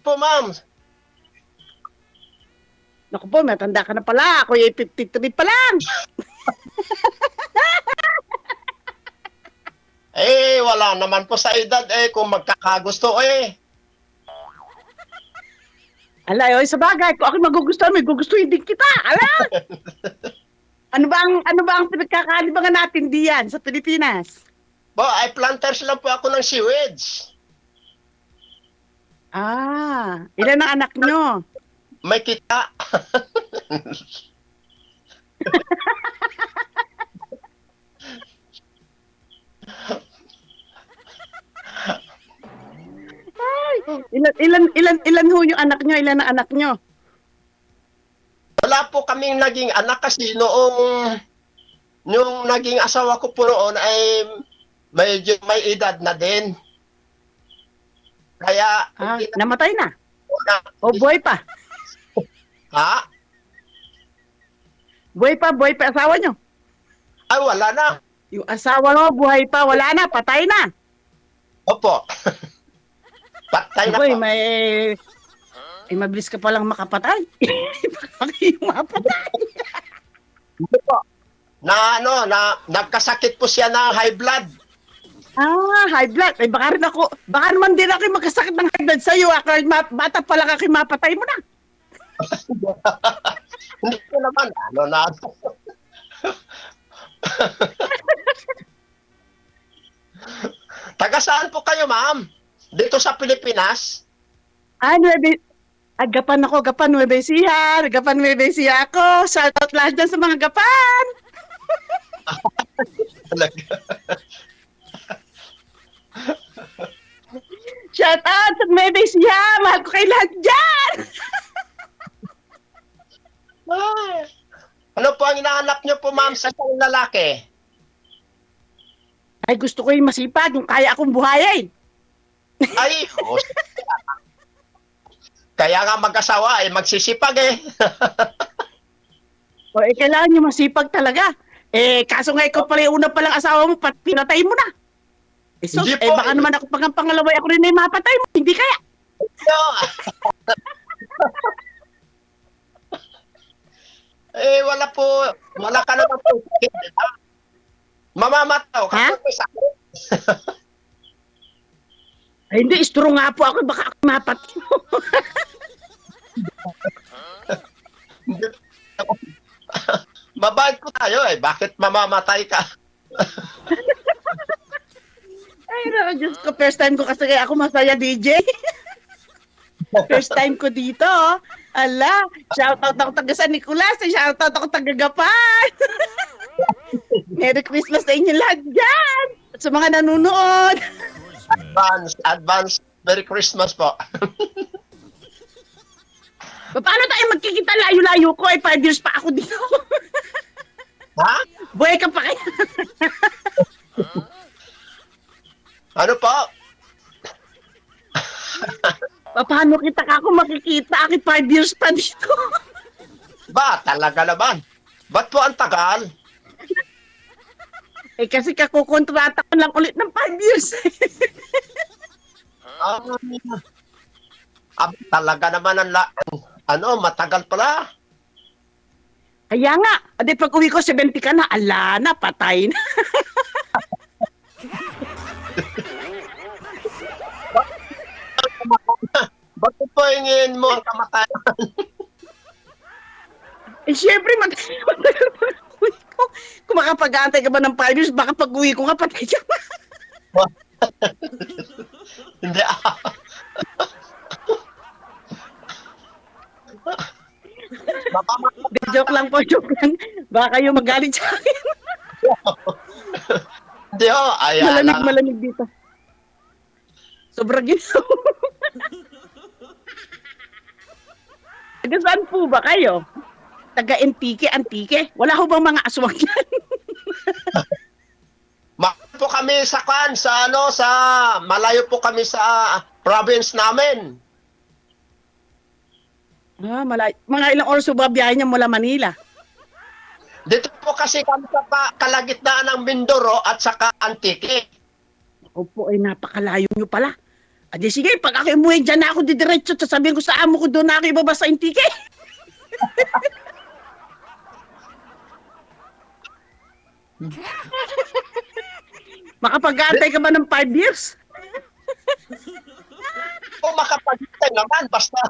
po, ma'am. Naku po, matanda ka na pala. Ako yung 53 pa lang. Eh, wala naman po sa edad eh, kung magkakagusto eh. Ala, oy, sa bagay, kung ako magugustuhan, may gugustuhin din kita. Ala! Ano ba ang pinagkakalibangan natin diyan sa Pilipinas? Bo, ay planters lang po ako ng sewage. Ah, ilan ang anak nyo? May kita. Ilan ho yung anak nyo? Ilan ang anak nyo? Wala po kaming naging anak kasi noong yung naging asawa ko po noon ay medyo may edad na din. Kaya Namatay na? na, O buhay pa? ha? Buhay pa asawa nyo? Ay wala na. Yung asawa mo, buhay pa, wala na, patay na. Opo. Patay na Boy, po. mabilis ka palang makapatay. Bakit yung mapatay? Opo. Nagkasakit po siya ng high blood. High blood. Eh, baka naman din ako magkasakit ng high blood sa'yo. Bata pala ka mapatay mo na. Hindi ko naman. Taga saan po kayo, ma'am? Dito sa Pilipinas? Gapan Nueva Ecija. Gapan Nueva Ecija ako. Shout out lahat dyan sa mga gapan. Shout out sa Nueva Ecija. Mahal ko kayo lahat dyan. Ay. Ano po ang inahanap niyo po, ma'am, sa isang lalaki? Ay, gusto ko yung masipag. Yung kaya akong buhayin. Ay, kaya nga mag-asawa ay magsisipag eh. O, kailangan yung masipag talaga. Kaso nga ikaw pala yung una palang asawa mo, pinatay mo na. So, Hindi po, baka naman ako pang pangalaway, ako rin ay mapatay mo. Hindi kaya. No. Wala po. Wala ka naman po. Mamamataw. Ha? Ay, hindi, strong nga po ako. Baka ako mapatay mo. Mabait ko tayo eh. Bakit mamamatay ka? Ay, no, Diyos ko, first time ko kasi kaya ako masaya, DJ. First time ko dito. Ala, shoutout ako taga San Nicolas, shoutout ako taga Gapan. Merry Christmas sa inyo lahat dyan. At sa mga nanonood. Advance. Merry Christmas po. Paano tayo magkikita layo-layo ko? 5 years pa ako dito. Ha? Buhay ka pa kaya. Ano po? Paano kita ka ako makikita? Akin 5 years pa dito. Ba, talaga naman. Ba't po ang tagal? Kasi kakukontrata ko lang ulit ng 5 years. Talaga naman matagal pala. Kaya nga, pag uwi ko 70 ka na, ala na, patay na. Bakit po hingin mo ang kamatayan? Siyempre, matagal pa uwi ko. Kung makapag-aantay ka ba ng 5 years, baka pag uwi ko nga, patay ka na. Hindi Joke lang po, joke lang. Baka kayo magalit sa akin. Hindi Malamig dito. Sobrang ginawa. Taga saan po ba kayo? Taga Antique? Wala ho bang mga aswang yan? po kami sa malayo po kami sa province namin. Mga ilang oras ba biyahe niya mula Manila? Dito po kasi kami sa kalagitnaan ng Mindoro at saka Antique. Opo, ay napakalayo nyo pala. Adi sige, pag ako umuwi dyan na ako didiretso, sasabihin ko sa amo ko doon na ako ibabasa yung ticket. Makapag-aantay ka ba ng 5 years? Kung makapagtay naman, basta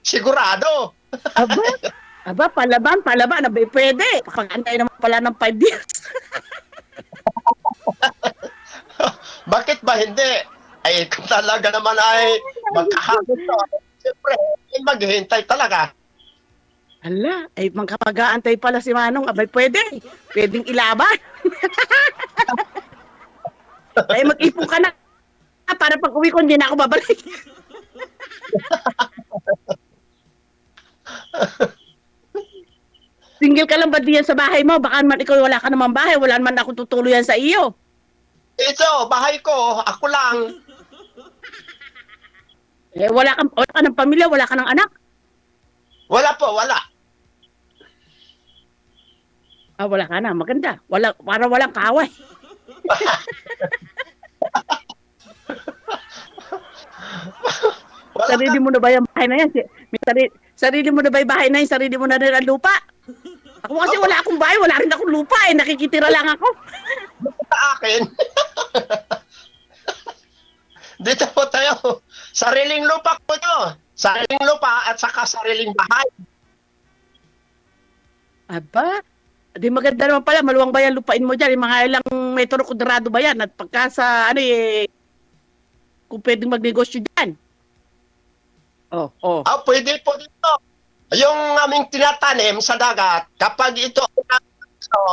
sigurado. Aba, palaban, abay pwede. Pag-aantay naman pala ng 5 years. Bakit ba hindi? Ay, kung talaga naman ay magkahapon to, siyempre, maghihintay talaga. Ala, ay makapag-aantay pala si Manong, abay pwede. Pwedeng ilaban. Ay, mag-ipon ka na. Para pag uwi ko, hindi na ako babalik. Single ka lang ba diyan sa bahay mo? Baka naman ikaw wala ka naman bahay. Wala naman ako tutuluyan sa iyo. Ito, bahay ko, ako lang. Eh, wala ka ng pamilya, wala ka ng anak. Wala po, wala. Ah, wala ka na. Maganda. Para walang kaaway. Wala Sarili mo na ba yung bahay na yan? Sarili mo na ba yung bahay na yan? Sarili mo na rin ang lupa? Ako kasi wala akong bahay, wala rin akong lupa eh. Nakikitira lang ako. sa akin. Dito po tayo. Sariling lupa ko to. Sariling lupa at saka sariling bahay. Aba, di maganda naman pala. Maluwang ba yan lupain mo dyan? Yung mga ilang metro kudrado ba yan? At pagka sa kung pwedeng magnegosyo dyan. Oh. Pwede po dito. Yung aming tinatanim sa dagat, kapag ito,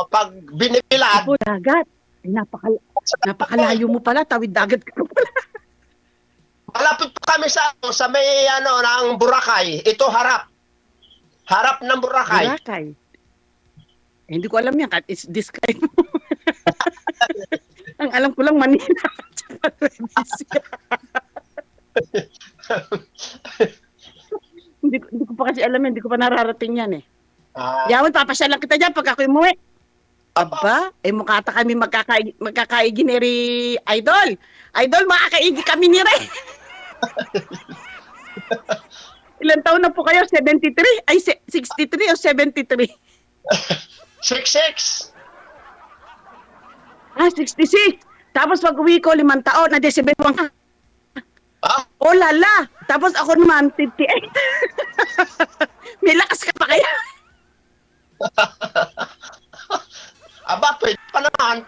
pag binibilad, Opo, dagat. Ay, napakalayo mo pala. Tawid dagat ka pala. malapit po kami sa may ng Boracay. Ito harap. Harap ng Boracay. Boracay. Eh, hindi ko alam yan. It's describe mo. Ang alam ko lang Manila. Hindi ko pa kasi alam yan. Hindi ko pa nararating yan eh. Yaman, papasyal lang kita dyan pag ako umuwi. Aba, mukha ata kami magkakaigi ni Idol. Idol, makakaigi kami ni Ray. Ilan taon na po kayo? 73? Ay, 63 o 73? 66. 66. Tapos pag uwi ko, 5 taon, na 71 ka. Oh, lala. Tapos ako naman, 58. May lakas ka pa kaya? Aba, pwede pa naman.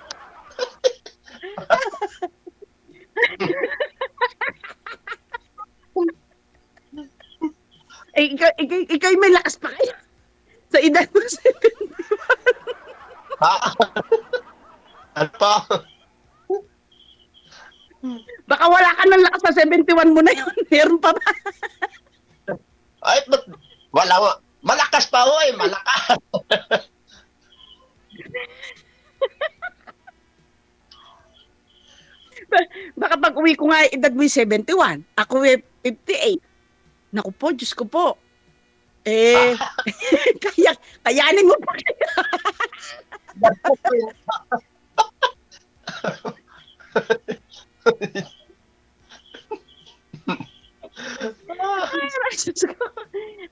Ikaw may lakas pa kaya? Sa edad mo, 71. Ano pa? Baka wala ka ng lakas sa 71 mo na yun. Meron pa ba? Ay, wala. Malakas pa ho eh, malakas. Baka pag uwi ko nga, edad mo 71. Ako 58. Naku po, Diyos ko po. Kayanin mo pa kaya.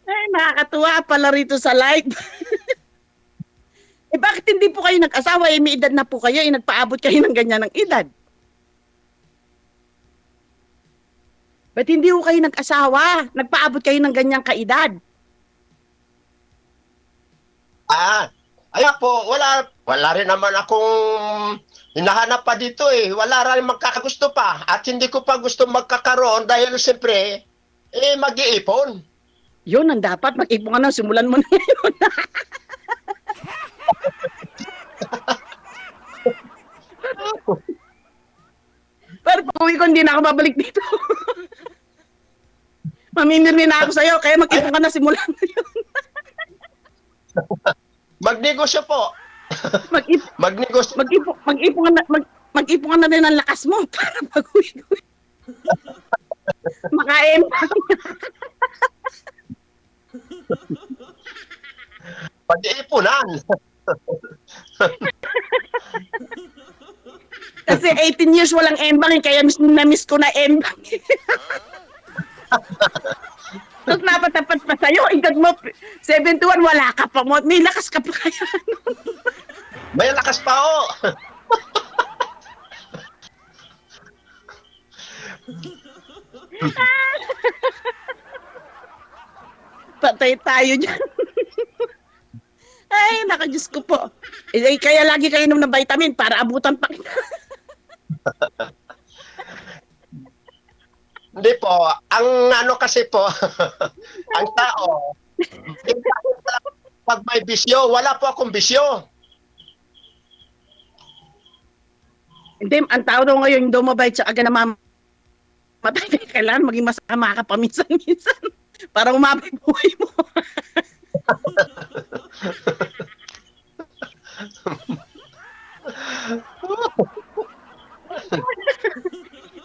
Ay, nakakatuwa pala rito sa live. Bakit hindi po kayo nag-asawa? May edad na po kayo, nagpaabot kayo ng ganyan ng edad. Ba't hindi po kayo nag-asawa? Nagpaabot kayo ng ganyang kaedad. Ayan po, wala rin naman akong hinahanap pa dito eh. Wala rin magkakagusto pa. At hindi ko pa gusto magkakaroon dahil siyempre, mag-iipon. Yun ang dapat. Mag-ipon ka na. Simulan mo na yun. Pero pag uwi ko, hindi na ako babalik dito. Maminirmin na ako sa'yo. Kaya mag-ipon ka na. Simulan mo yun. Magnegosyo po. Magnegosyo. Mag-ipon ka na rin ang lakas mo para pag-uwi ko. Makaempang. Pag-iipunan. Kasi 18 years walang embang, kaya na-miss ko na embang. Tapos napatapat pa sa'yo, edad mo, 71, wala ka pa mo. May lakas ka pa kaya. May lakas pa ho. Patay tayo dyan. Ay, naka-Diyos ko po. Kaya lagi kayo inom ng vitamin para abutan pa kita. Hindi po, ang ano kasi po, ang tao, pag may bisyo, wala po akong bisyo. Hindi, ang tao daw ngayon, daw mabait siya aga namamatay. Kailangan maging masama ka paminsan-minsan para umabay buhay mo.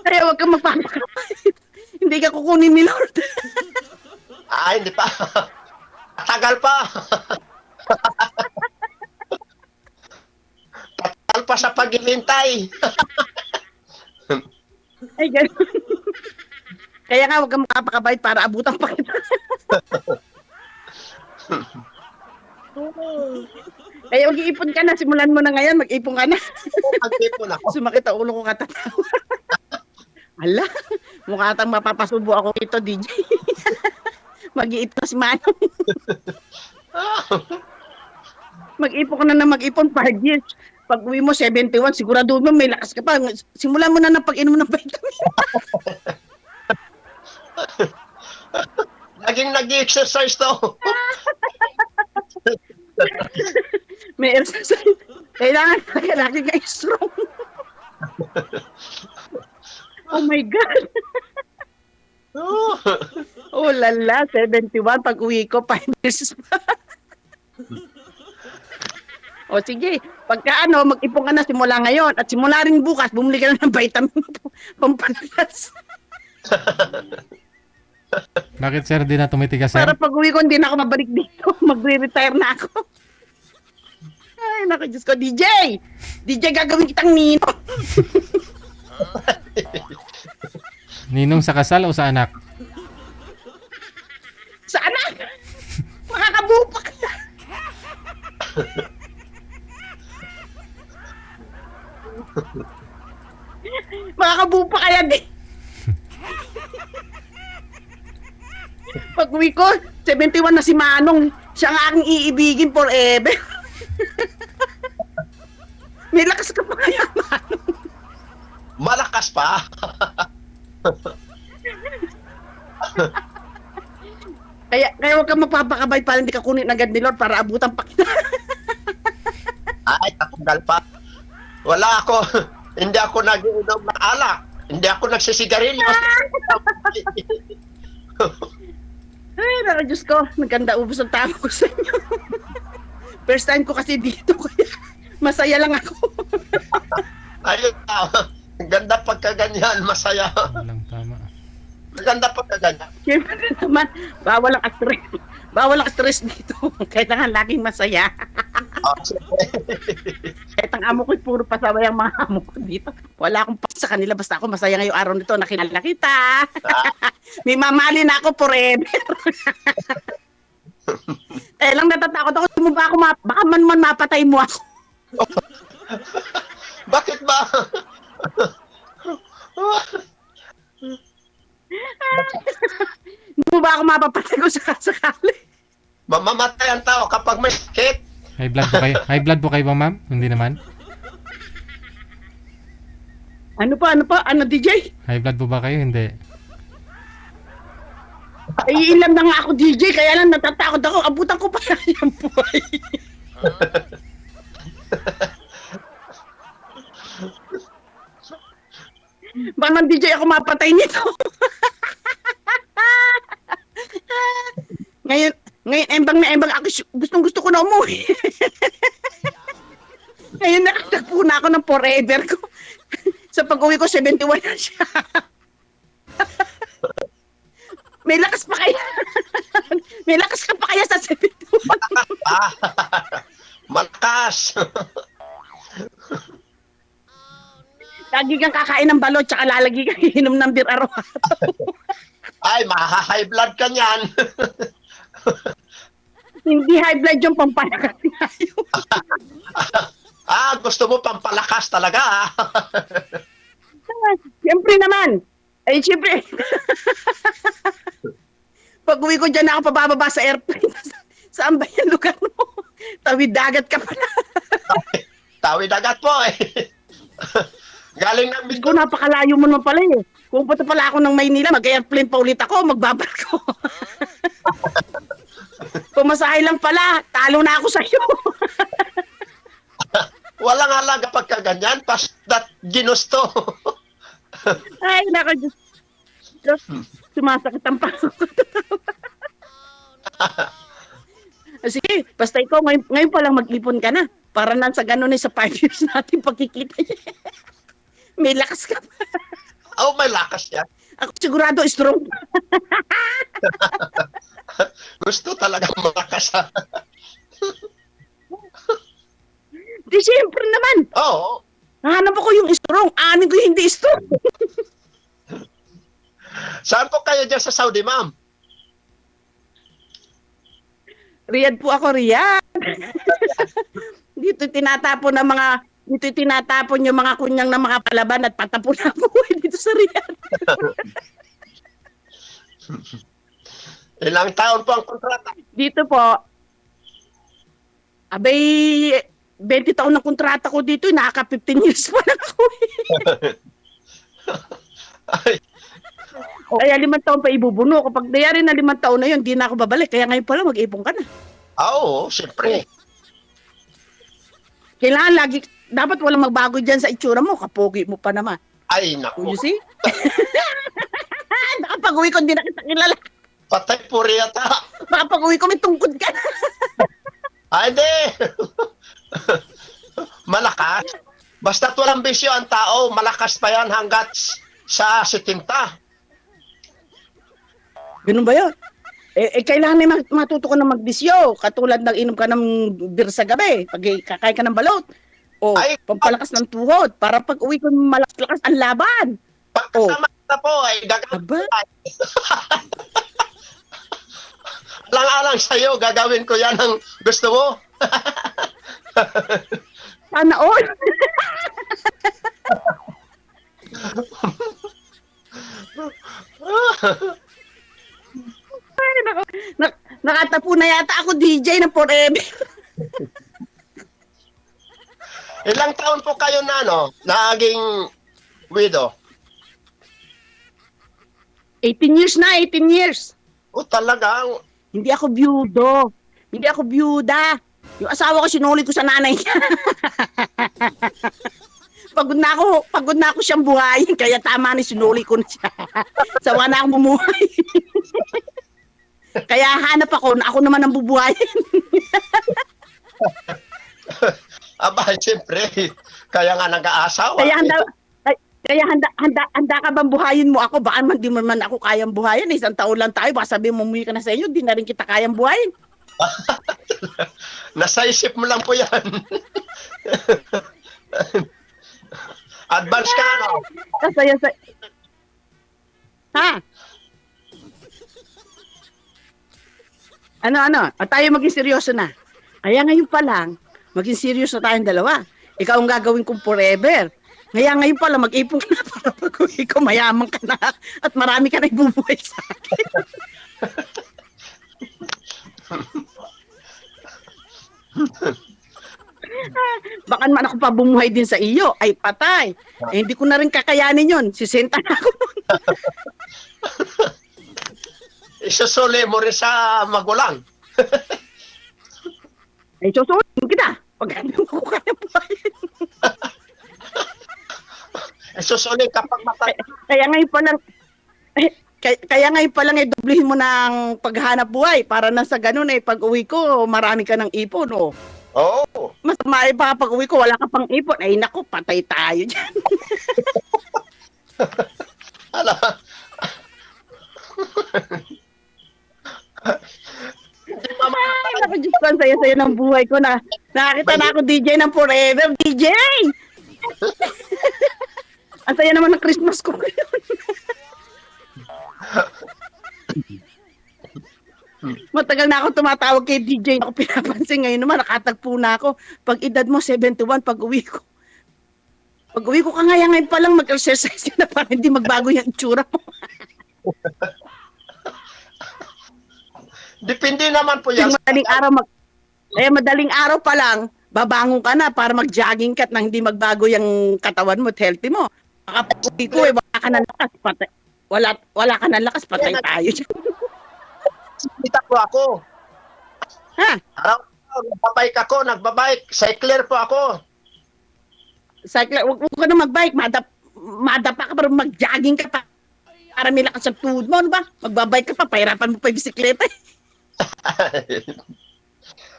Kaya huwag kang magpapakapait. Hindi ka kukunin ni Lord. Hindi pa. Tagal pa. Tagal pa sa paghihintay. Ay, gano'n. Kaya nga, huwag kang makapakabait para abutan pa kita. Kaya mag-iipon ka na. Simulan mo na ngayon. Mag-ipon ka na. Mag-ipon ako. Sumakit ang ulo ko katatawa. Ala, mukha tang mapapasubo ako dito, DJ. Mag-iip ka si Manong. Mag-ipon ka na mag-ipon 5 years. Pag uwi mo 71, sigurado mo may lakas ka pa. Simulan mo na ng pag-inom ng vitamin. Laging nag-exercise to. May exercise. Kailangan talaga lagi ka strong. Oh my God. Oh lala, 71. Pag uwi ko, 5 years pa. O sige, pagka mag-ipon ka na simula ngayon at simula rin bukas, bumili ka na ng vitamin pampalas. Bakit sir, di na tumitigas sir? Para pag uwi ko, hindi na ako mabalik dito. Magre-retire na ako. Ay, naku, Diyos ko. DJ! DJ, gagawin kitang nino. Ninong sa kasal o sa anak? Sa anak! Makakabuo pa kaya. Makakabuo pa kaya din. Pag uwi ko, 71 na si Manong. Siya ang aking iibigin forever. May lakas ka pa kaya, Manong. Malakas pa. Kaya huwag kang magpapakabay para hindi ka kunin agad ni Lord para abutan pa kita. Ay, tagal pa. Wala ako. Hindi ako nag-inom ng alak. Hindi ako nagsisigarilyo. Ay, naku, Diyos ko. Maganda ubos ang tama ko sa inyo. First time ko kasi dito, kaya masaya lang ako. Ayun na. Ganda pagkaganyan. Masaya. Walang tama. Maganda pagkaganyan. Siyempre naman, bawal ang stress. Bawal ang stress dito. Kailangan laging masaya. Kahit ang amo ko, puro pasaway ang mga amo ko dito. Wala akong pas sa kanila. Basta ako masaya ngayong araw nito. Nakilala kita. May mamali na ako forever. Lang natatakot ako. Sumuba ako, baka man mapatay mo ako. Bakit ba? Hindi mo ba ako mapapatay ko sakali? Mamamatay ang tao kapag may sakit. High blood po kayo? High blood po kayo ba ma'am? Hindi naman? Ano pa? Ano, DJ? High blood po ba kayo? Hindi. Ay, ilan na nga ako, DJ. Kaya lang natatakot ako. Abutan ko pa yung buhay. Baka ng DJ ako mapatay nito. Ngayon, embang na embang ako. Gustong-gusto ko na umuwi. Ngayon nakatagpo na ako ng forever ko. Sa pag-uwi ko, 71 na siya. May lakas pa kaya? May lakas ka pa kaya sa 71? Malakas. Lagi kang kakain ng balot, tsaka lalagi kang inom ng beer araw-araw. Ay, Maha-high blood ka niyan. Hindi high blood yung pampalakas tayo. Gusto mo pampalakas talaga, ah. Siyempre naman. Ay, siyempre. Pag uwi ko dyan, ako pabababa sa airplane. Saan ba yung lugar mo? Tawid dagat ka pala. Tawid agad po, eh. Galing ng Ko napakalayo mo naman pala eh. Kung punta pala ako ng Maynila, mag-airplane pa ulit ako, magbabarko. Pumasahay lang pala, talo na ako sa'yo. Walang halaga pagkaganyan, that ginusto. Ay, nako, Diyos. Sumasakit ang pako. Sige, basta ikaw, ngayon pa lang mag-ipon ka na. Para nang sa ganun sa 5 years natin pagkikita niya. May lakas ka pa. May lakas yan. Ako sigurado strong. Gusto talaga malakas, ha? Di siyempre naman. Oo. Hanap ako yung strong. Amin ko yung hindi strong. Saan po kayo dyan sa Saudi, ma'am? Riyadh po ako, Riyadh. Dito tinatapon yung mga kunyang na mga palaban at patapon na ako dito sa Riyadh. Ilang taon po ang kontrata? Dito po, abay, 20 taon na kontrata ko dito, nakaka 15 years pa lang ako. Ay, Kaya 5 taon pa ibubuno. Kapag nayari na 5 taon na yun, di na ako babalik. Kaya ngayon pala, mag-ipon ka na. oo, siyempre. Kailangan lagi, dapat walang magbago dyan sa itsura mo. Kapogi mo pa naman. Ay, naku. You see? Nakapag-uwi ko, hindi na kita kilala. Patay po riyata. Makapag-uwi ko, may tungkod ka. Ay, hindi. Malakas. Basta't walang bisyo ang tao, malakas pa yan hanggat sa 70. Ganun ba yun? Kailangan na matuto ka na magbisyo. Katulad ng inom ka ng beer sa gabi. Pag kakain ka ng balot. O, Ay, pampalakas ng tuhod. Para pag uwi ko, malakas ang laban. Pagkasama na po, ay Aba? Alang-alang sa'yo, gagawin ko yan ang gusto mo. Sana all. Ay, nakatapo na yata ako DJ ng forever. Ilang taon po kayo na, naging widow? 18 years na, 18 years. O talagang, Hindi ako byudo. Hindi ako byuda. Yung asawa ko, sinuli ko sa nanay niya. Pagod na ako siyang buhayin, kaya tama na sinuli ko na siya. Sawa na akong bumuhay. Kaya hanap ako na ako naman ang bubuhayin. aba, siyempre, kaya nga nag-aasawa. Kaya handa ka bang buhayin mo ako? Baka man di mo man ako kayang buhayin. Isang taon lang tayo, baka sabihin mo umuwi ka na sa inyo, di na rin kita kayang buhayin. Nasa isip mo lang po yan. Advance ka, Kasaya sa... Ha? Ano? Tayo maging seryoso na. Kaya ngayon pa lang, maging seryoso tayong dalawa. Ikaw ang gagawin kong forever. Kaya ngayon pa lang, mag-ipon ka na para pag-uwi ko, mayaman ka na at marami ka na ibubuhay sa akin. Baka naman ako pa bumuhay din sa iyo, ay patay. Hindi ko na rin kakayanin yun. Sisenta na ako nun. isusuli mo rin sa magulang. Ay, susunod kita. Pag hindi mo ko kaya buhayin. Isusuli kapag matay. Kaya ngayon pa lang, kaya ngayon pa lang doblehin mo ng paghanap buhay para na sa ganun pag uwi ko, marami ka ng ipon, Oo. Mas may pa pag uwi ko, wala ka pang ipon. Ay naku, patay tayo dyan. Alam. Ay, naku, Diyos ko, ang saya-saya ng buhay ko na. Nakakita na ako DJ ng forever. DJ! Ang saya naman ng Christmas ko ngayon. Matagal na ako tumatawag kay DJ, ako pinapansin. Ngayon naman, nakatagpo na ako. Pag edad mo, 71, pag uwi ko. Pag uwi ko kaya ngayon pa lang mag-exercise ka na para hindi magbago yung itsura mo. Depende naman po yan. Madaling araw pa lang, babangon ka na para mag-jogging ka at nang hindi magbago yung katawan mo at healthy mo. Baka pag uwi ko, wala ka ng lakas, patay. Wala ka ng lakas, patay tayo dyan. Kita po ako. Ha? Nagbabike. Cycler po ako. Cycle, huwag ka na mag-bike, madapa ka para mag-jogging ka pa. Para may lakas ang tuhod mo, ano ba? Magbabike ka pa, pahirapan mo pa yung bisikleta.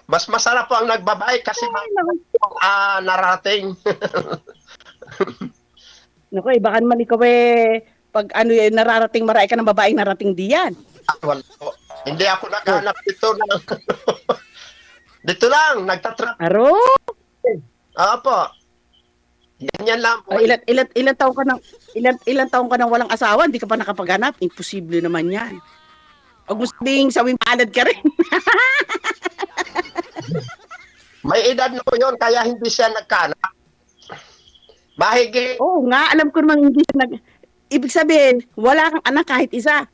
Mas masarap po ang nagbabike kasi narating. Naku, baka naman ikaw pag nararating marami ka ng babaeng narating diyan. Wala po. Hindi ako naghanap dito lang. Dito lang, nagtatrap. Aro? Opo. Ganyan lang po. Ilan taon ka nang walang asawa, hindi ka pa nakapaghanap. Imposible naman 'yan. Huwag mo sabihing sawing palad ka rin. May edad na po yun, kaya hindi siya nagkanak. Mahigit. Oo nga, alam ko naman hindi ibig sabihin, wala kang anak kahit isa.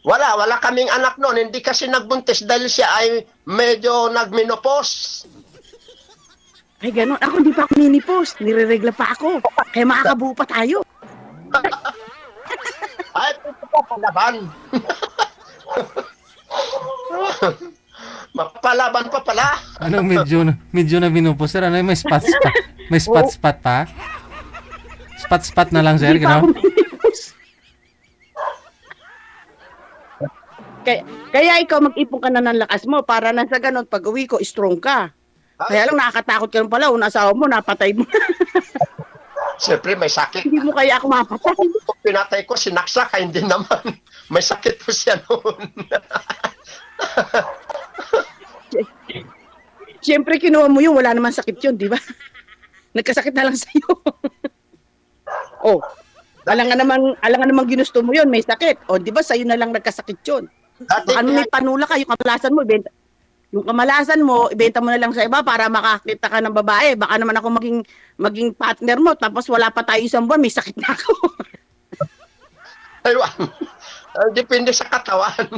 Wala kaming anak noon. Hindi kasi nagbuntis dahil siya ay medyo nagmenopause. Ay, gano'n. Ako hindi pa ako minipos. Nire-regla pa ako. Kaya makakabuo pa tayo. Ay, ito pa palaban. Mapalaban pa pala. Ano, medyo na binupos, sir? Ano, may spot pa? Spot na lang, sir, Hindi pa ako gano'n? minipos. Kaya ikaw mag-ipon ka na ng lakas mo para na sa gano'n, pag uwi ko, strong ka. Kaya lang nakakatakot ka rin pala, una asawa mo, napatay mo. Siyempre, may sakit. Hindi mo kaya ako mapatay. Kung pinatay ko, sinaksak, hindi naman. May sakit po siya noon. Siyempre, kinuha mo yun, wala naman sakit yun, di ba? Nagkasakit na lang sa'yo. Oh, alam nga naman ginusto mo yun, may sakit. O, di ba, sa'yo na lang nagkasakit yun. Baka nung may panula ka, yung kamalasan mo, ibenta mo na lang sa iba para makakita ka ng babae. Baka naman ako maging partner mo, tapos wala pa tayo isang buwan, may sakit na ako. Aywan. Depende sa katawan.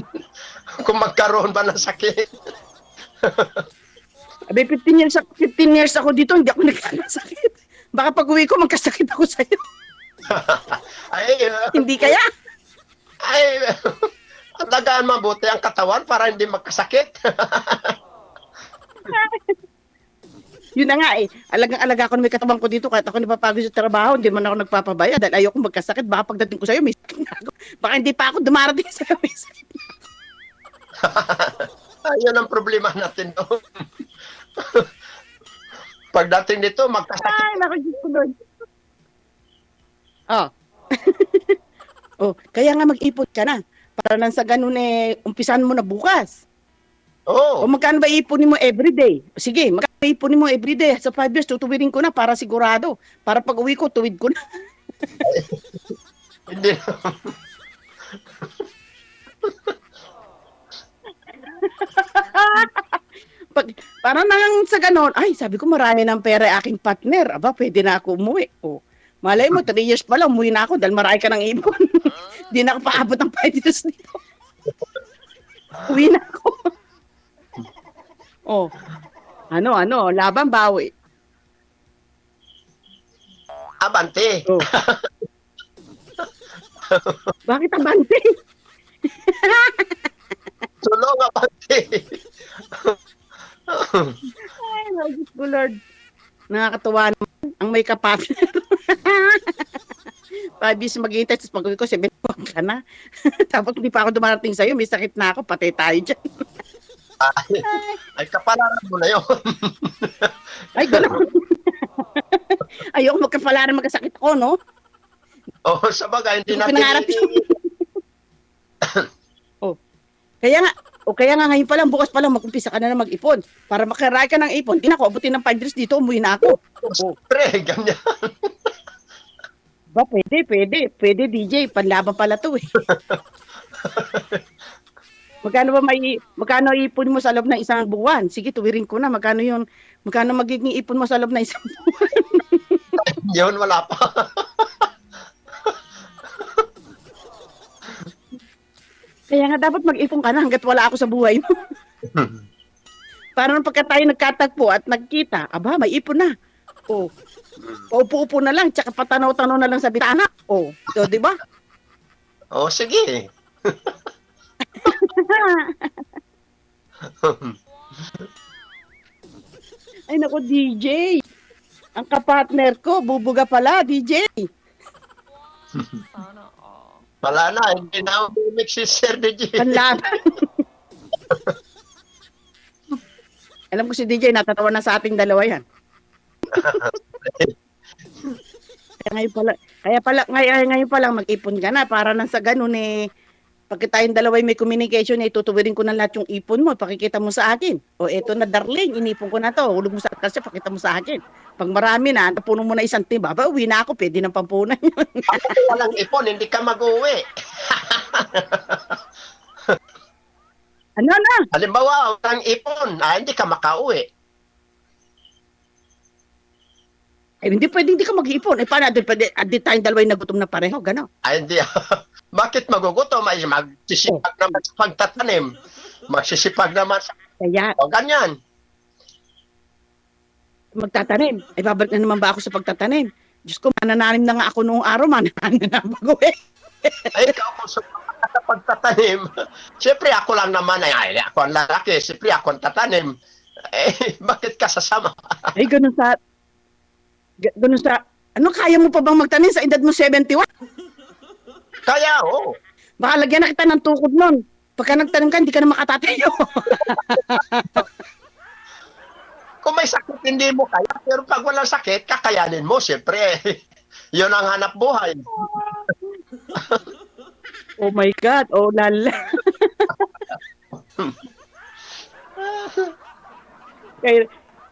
Kung magkaroon ba ng sakit. Abe, 15 years ako dito, hindi ako nagkakasakit. Baka pag uwi ko, magkasakit ako sa'yo. Hindi kaya? Alagaan mabuti ang katawan para hindi magkasakit. Yun na nga alaga ako na may katawan ko dito kahit ako napapagod sa trabaho, hindi man ako nagpapabaya dahil ayoko magkasakit. Baka pagdating ko sa'yo, may sakit na ako. Baka hindi pa ako dumarating sa'yo, may sakit na ako. Yun ang problema natin doon. Pagdating dito, magkasakit. Ay, nakagit ko doon. Oh. Oh, kaya nga mag-ipon ka na. Para nang sa ganun umpisan mo na bukas. O Oo. magkano ba ipunin mo everyday? Sige, magkano ipunin mo everyday? Sa 5 years, tutuwirin ko na para sigurado. Para pag uwi ko, tuwid ko na. Hindi. Para nang sa ganun, ay, sabi ko marami ng pera aking partner. Aba, pwede na ako umuwi. O, malay mo, 3 years pa lang, umuwi na ako dahil marami ka ng ipon. Di na ako paabot ng 5 years dito. Uwi na ako. Oh, ano, laban bawi. Abante. Oh. Bakit abante? Tulong abante. Ay, Diyos ko, Lord. Nakakatuwa naman ang may kapatner. 5 years maghihintay, tapos pag-uwi ko, 7 ka na. Tapos hindi pa ako dumarating sa'yo, may sakit na ako, patay tayo dyan. Ay, kapalaran mo na yun. Ay, gano'n. Ayoko magkapalaran, magkasakit ako, no? Oo, sa bagay, hindi Hindi ko natin... pinangarap yun. Kaya nga ngayon pa lang, bukas pa lang, mag-umpisa ka na mag-ipon. Para makaray ka ng ipon. Hindi na ako, abutin ng 5 years dito, umuwi na ako. Pre, ganyan. Ba, pwede, DJ. Panlaban pala to eh. Magkano ipon mo sa loob ng isang buwan? Sige, tuwirin ko na. Magkano magiging ipon mo sa loob ng isang buwan? Yun, wala pa. Kaya nga dapat mag-ipon ka na hanggat wala ako sa buhay mo. Para nung pagka tayo nagkatagpo at nagkita, aba, may ipon na. Oh. Paupo-upo na lang, tsaka patanaw-tanaw na lang sa bitana. Oh, so, di ba? Oh, sige. Ay, naku, DJ. Ang kapartner ko, bubuga pala, DJ. Wala na, hindi na ako bumik si Sir DJ. Panlaban. Alam ko si DJ, natatawa na sa ating dalawa yan. Ngayon pala mag-ipon ka na para nang sa ganun pagka tayong dalawa may communication, tutuwirin ko na lahat yung ipon mo, pakikita mo sa akin. O eto na darling, inipon ko na to, hulog mo sa kasi pakita mo sa akin. Pag marami na, tapuno mo na isang timba, uwi na ako, pwede ng pampunan yun. Ako walang ipon, hindi ka mag-uwi. Ano na? Halimbawa, walang ipon, hindi ka makauwi. Hindi pwede hindi ka mag-ipon. Paano? Di tayong dalawa yung nagutom na pareho, gano'n. Hindi. Bakit magugutom? Ay, magsisipag naman sa pagtatanim. Magsisipag naman sa... Kaya, O, ganyan. magtatanim. Babalik na naman ba ako sa pagtatanim? Diyos ko, manananim na nga ako noong araw, manananim na bago Ay, ikaw kung sa pagtatanim, siyempre ako lang naman, ako ang lalaki, siyempre ako ang tatanim. Bakit ka sasama? Ay, ganun sa, kaya mo pa bang magtanim sa edad mo 71? Kaya, oo. Baka lagyan na kita ng tukod nun. Pagka nagtanim ka, hindi ka na makatatayo. Kung may sakit, hindi mo kaya. Pero pag walang sakit, kakayanin mo, siyempre. Yun ang hanap buhay. Oh my God, oh lala.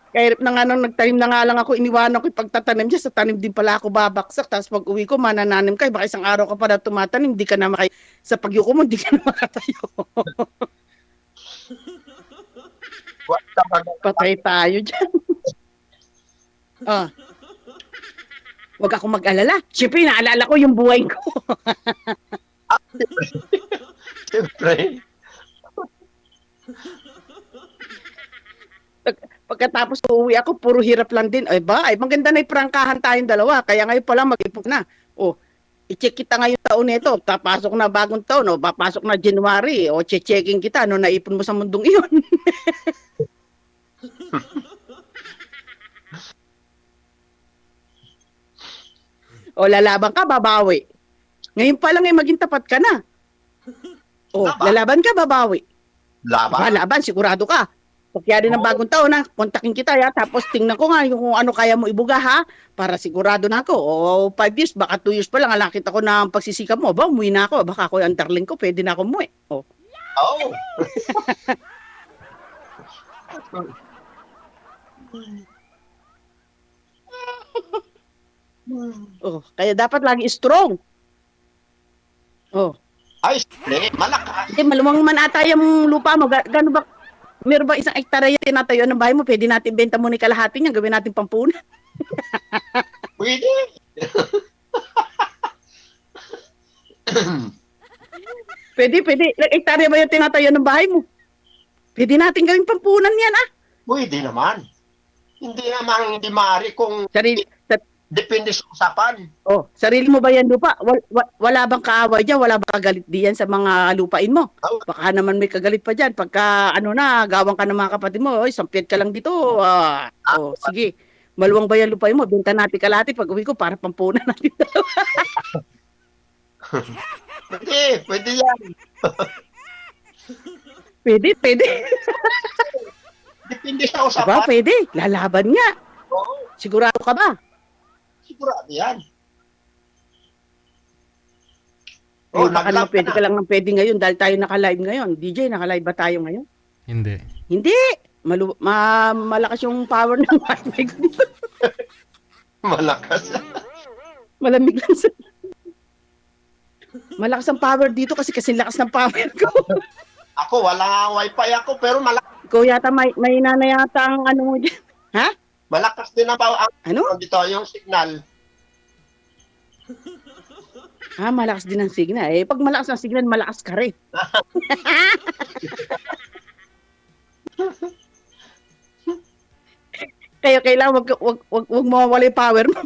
Kaya na nga nung nagtanim na nga lang ako, iniwanan ko yung pagtatanim dyan, sa tanim din pala ako babaksak. Tapos pag uwi ko, manananim ka, baka isang araw ka pa na tumatanim, hindi ka na sa pagyuko mo, hindi ka na makatayo. Patay tayo dyan. Huwag ako mag-alala. Siyempre, naalala ko yung buhay ko. Siyempre. Pagkatapos uuwi ako, puro hirap lang din. Ay maganda na iprangkahan tayong dalawa. Kaya ngayon pala mag-ipon na. I-check kita ngayong taon nito. Papasok na bagong taon. Papasok na January. Checking kita. Naipon mo sa mundong iyon. Lalaban ka, babawi. Ngayon pa lang maging tapat ka na. Lalaban ka, babawi. Laban, sigurado ka. Pagkaya ng bagong taon na, kontakin kita tapos tingnan ko nga kung ano kaya mo ibuga ha, para sigurado na ako. 5 years, baka 2 years pa lang, nakita ko na ang pagsisikap mo, umuwi na ako, baka ako yung darling ko, pwede na ako umuwi. Kaya dapat lagi strong. Ay, malakas. Hindi, maluwang man ata yung lupa mo. Gano'n ba? Meron ba isang hektarya yung tinatayo ng bahay mo? Pwede natin benta mo ni kalahati niyan, gawin natin pampunan. Pwede. Pwede. Hektarya ba yung tinatayo ng bahay mo? Pwede natin gawin pampunan yan, Pwede naman. Hindi maaari kung depende sa usapan. Sarili mo ba yan lupa? Wala bang kaaway dyan? Wala bang kagalit diyan sa mga lupain mo? Baka naman may kagalit pa dyan. Pagka gawang ka ng mga kapatid mo, sampiyat ka lang dito. Sige. Maluwang ba yan lupain mo? Benta natin kalahati pag uwi ko para pampunan natin. Pwede yan. Pwede. Depende sa usapan. Pwede. Lalaban nga. Sigurado ka ba? Sigurado yan. Baka naman pwede ka lang ng pwede ngayon dahil tayo naka-live ngayon. DJ, naka-live ba tayo ngayon? Hindi. Malakas yung power ng wifi ko dito. Malakas. Malamig lang malakas ang power dito kasi lakas ng power ko. Ako, wala wifi ako, pero Ikaw yata may nanay yata ang ano mo dyan. Ha? malakas din ang Ano? dito, yung signal. Malakas din ang signal. Pag malakas ang signal, malakas ka rin. Kaya kailangan wag mawawala yung power mo.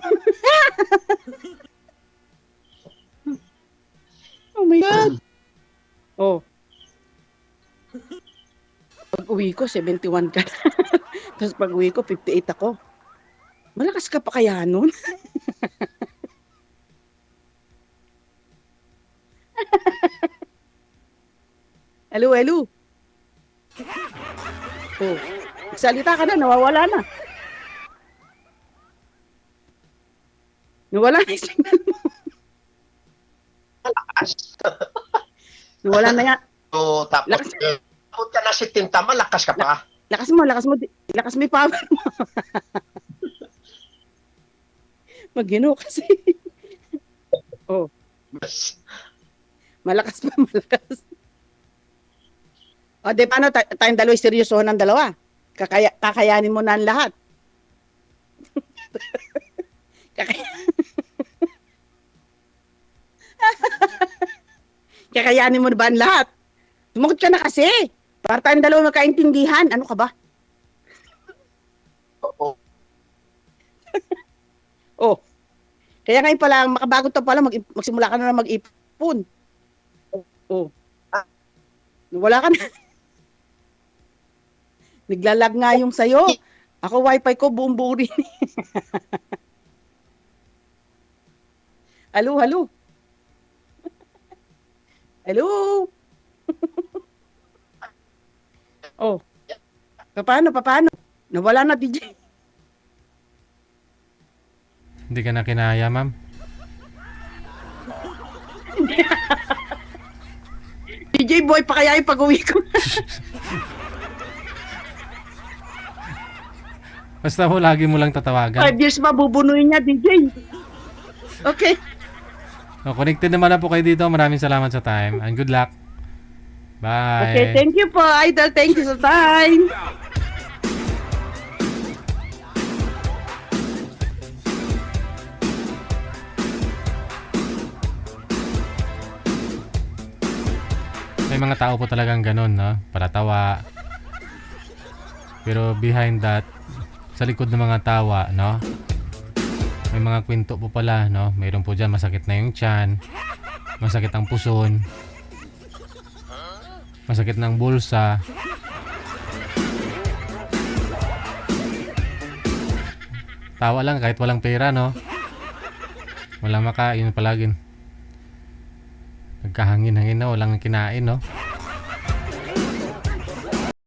Oh my God. Oh. Pag uwi ko, 71 ka na. Tapos pag uwi ko, 58 ako. Malakas ka pa kaya nun? Hello, hello. Oh, salita ka na, nawawala na. Nawala na yung signal mo. Malakas. Nawala na yan. So, tapos, Lakas. Abot ka na 70, malakas ka pa. Lakas mo yung power mo. Magino kasi. Oh, malakas pa, malakas. O, di paano tayong dalawa, seryosohan ng dalawa? Kakayanin mo na ang lahat. Kakayanin mo na ba ang lahat? Sumagot ka na kasi. Para tayong dalawa magkaintindihan. Ano ka ba? Oo. Oh. Kaya ngayon pala, makabago to pala, magsimula ka na mag-ipon. Oh. Wala ka na. Naglalag nga yung sayo. Ako wifi ko, buong buo rin. Hello, hello. Hello. Oh. Paano? Nawala na, DJ. Hindi ka na kinaya, ma'am. DJ boy, pa kaya yung pag-uwi ko. Basta ho, lagi mo lang tatawagan. 5 years pa, bubunuin niya, DJ. Okay. So, connected naman na po kayo dito. Maraming salamat sa time. And good luck. Bye. Okay, thank you po, Idol. Thank you sa time. May mga tao po talagang ganun, no? Palatawa. Pero behind that, sa likod ng mga tawa, no? May mga kwento po pala, no? Mayroon po dyan, masakit na yung tiyan, masakit ang puson, masakit ng bulsa. Tawa lang kahit walang pera, no? Walang makain palagi. Nagkahangin-hangin na, walang kinain, no?